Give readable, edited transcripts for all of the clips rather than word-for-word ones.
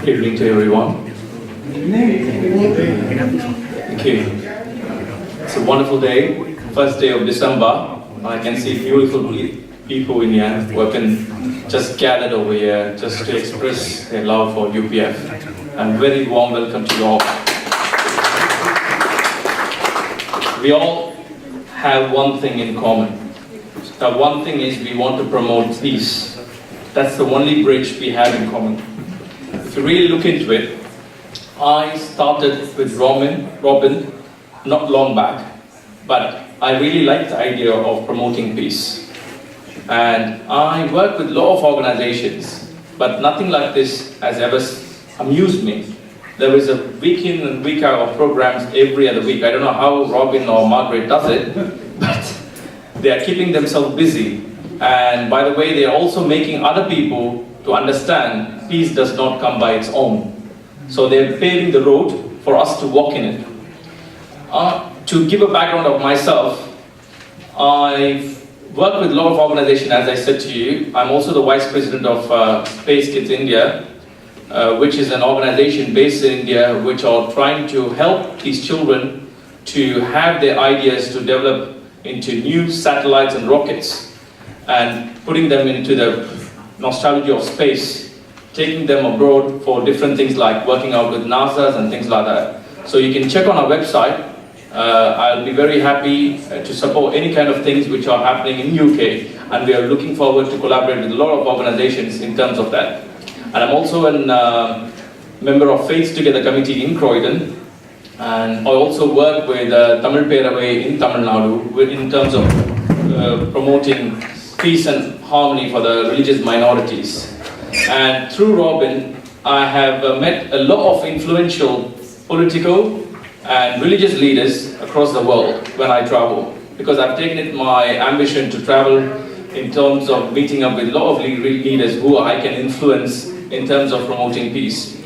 Good evening to everyone. Okay. It's a wonderful day, first day of December. I can see beautiful people in here who have been just gathered over here just to express their love for UPF. And very warm welcome to you all. We all have one thing in common. The one thing is we want to promote peace. That's the only bridge we have in common. If you really look into it, I started with Robin not long back, but I really like the idea of promoting peace. And I work with a lot of organizations, but nothing like this has ever amused me. There is a week in and week out of programs every other week. I don't know how Robin or Margaret does it, but they are keeping themselves busy. And by the way, they are also making other people to understand peace does not come by its own. So they're paving the road for us to walk in it. To give a background of myself, I've worked with a lot of organizations, as I said to you. I'm also the Vice President of Space Kids India, which is an organization based in India which are trying to help these children to have their ideas to develop into new satellites and rockets and putting them into the nostalgia of space, taking them abroad for different things like working out with NASA's and things like that. So you can check on our website. I'll be very happy to support any kind of things which are happening in UK, and we are looking forward to collaborate with a lot of organizations in terms of that. And I'm also a member of Faiths Together Committee in Croydon, and I also work with Tamil Peravai in Tamil Nadu in terms of promoting peace and harmony for the religious minorities. And through Robin, I have met a lot of influential political and religious leaders across the world when I travel, because I've taken it my ambition to travel in terms of meeting up with a lot of leaders who I can influence in terms of promoting peace.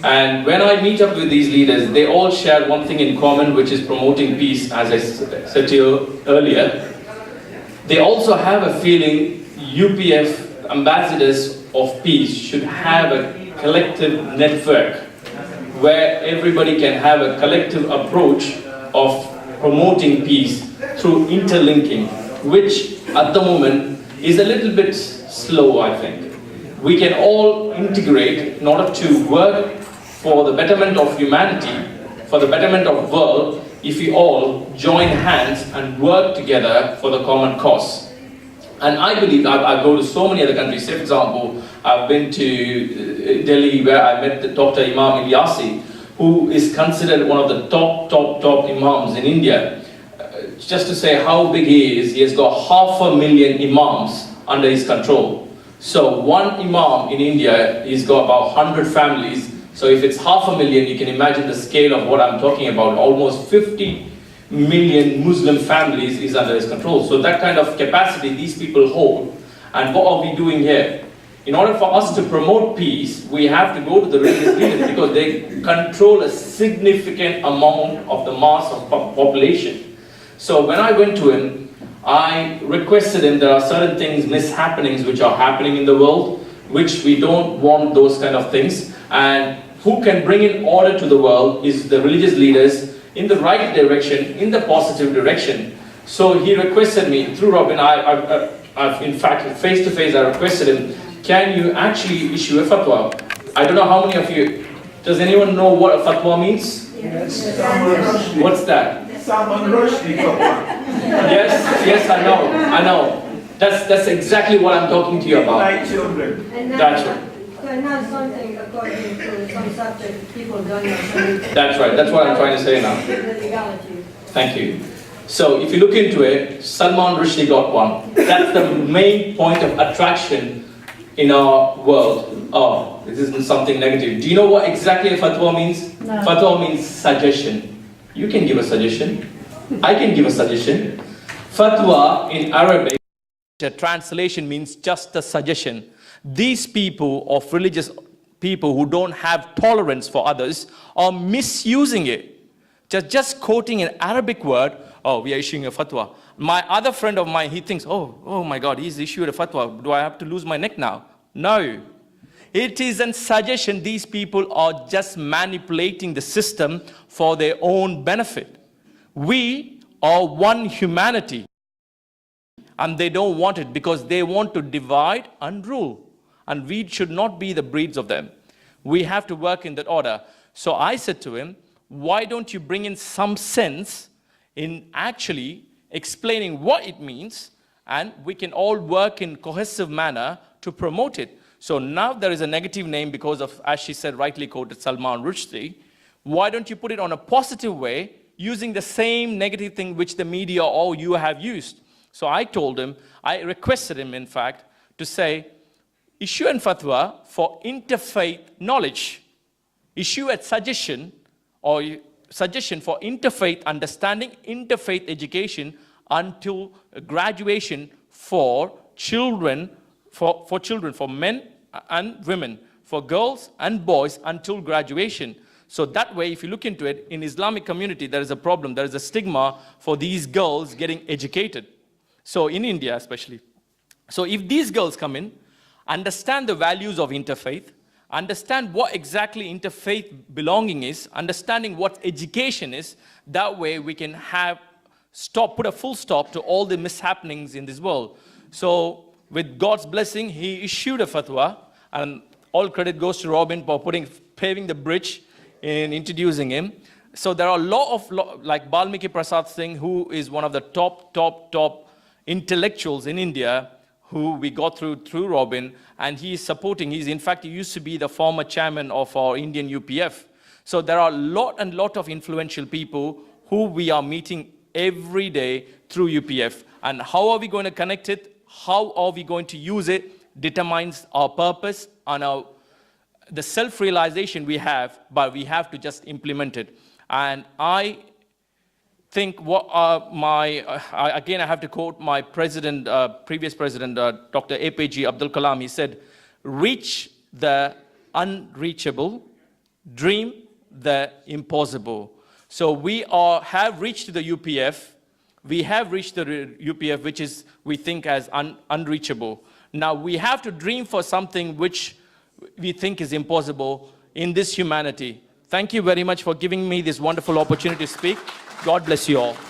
And when I meet up with these leaders, they all share one thing in common, which is promoting peace, as I said to you earlier. They also have a feeling UPF ambassadors of peace should have a collective network where everybody can have a collective approach of promoting peace through interlinking, which at the moment is a little bit slow, I think. We can all integrate in order to work for the betterment of humanity, for the betterment of the world, if we all join hands and work together for the common cause. And I believe, I go to so many other countries. Say, for example, I've been to Delhi where I met Dr. Imam Ilyasi, who is considered one of the top imams in India. Just to say how big he is, he has got 500,000 imams under his control. So one imam in India, he's got about 100 families. So if it's 500,000, you can imagine the scale of what I'm talking about. Almost 50 million Muslim families is under his control. So that kind of capacity these people hold. And what are we doing here? In order for us to promote peace, we have to go to the religious leaders because they control a significant amount of the mass of population. So when I went to him, I requested him, there are certain things, mishappenings which are happening in the world, which we don't want those kind of things. And who can bring in order to the world is the religious leaders in the right direction, in the positive direction. So he requested me, through Robin, I've in fact, face to face, I requested him, can you actually issue a fatwa? I don't know how many of you, does anyone know what a fatwa means? Yes. What's that? Yes, I know. That's exactly what I'm talking to you about. Like children. That's right. So not something according to some subject people don't know. That's right, that's what I'm trying to say now. The legality. Thank you. So if you look into it, Salman Rushdie got one. That's the main point of attraction in our world. Oh, this isn't something negative. Do you know what exactly a fatwa means? No. Fatwa means suggestion. You can give a suggestion. I can give a suggestion. Fatwa in Arabic, the translation means just a suggestion. These people of religious people who don't have tolerance for others are misusing it. Just quoting an Arabic word, oh, we are issuing a fatwa. My other friend of mine, he thinks, oh my God, he's issued a fatwa. Do I have to lose my neck now? No. it is a suggestion. These people are just manipulating the system for their own benefit. We are one humanity, and they don't want it because they want to divide and rule. And we should not be the breeds of them. We have to work in that order. So I said to him, why don't you bring in some sense in actually explaining what it means, and we can all work in cohesive manner to promote it. So now there is a negative name because of, as she said, rightly quoted, Salman Rushdie. Why don't you put it on a positive way, using the same negative thing which the media or you have used? So I told him, I requested him, in fact, to say, issue a fatwa for interfaith knowledge. Issue a suggestion or suggestion for interfaith understanding, interfaith education until graduation for children, for men and women, for girls and boys until graduation. So that way, if you look into it, in Islamic community, there is a problem. There is a stigma for these girls getting educated. So in India especially. So if these girls come in, understand the values of interfaith, understand what exactly interfaith belonging is, understanding what education is, that way we can put a full stop to all the mishappenings in this world. So with God's blessing, he issued a fatwa, and all credit goes to Robin for paving the bridge in introducing him. So there are a lot of, like Balmiki Prasad Singh, who is one of the top intellectuals in India, who we got through Robin, and he is supporting. In fact, he used to be the former chairman of our Indian UPF. So there are a lot of influential people who we are meeting every day through UPF. And how are we going to connect it? How are we going to use it? Determines our purpose and the self-realization we have, but we have to just implement it. And I think again, I have to quote my president, previous president, Dr. APG Abdul Kalam. He said, reach the unreachable, dream the impossible. So we have reached the UPF. We have reached the UPF, which is, we think, as unreachable. Now we have to dream for something which we think is impossible in this humanity. Thank you very much for giving me this wonderful opportunity to speak. God bless you all.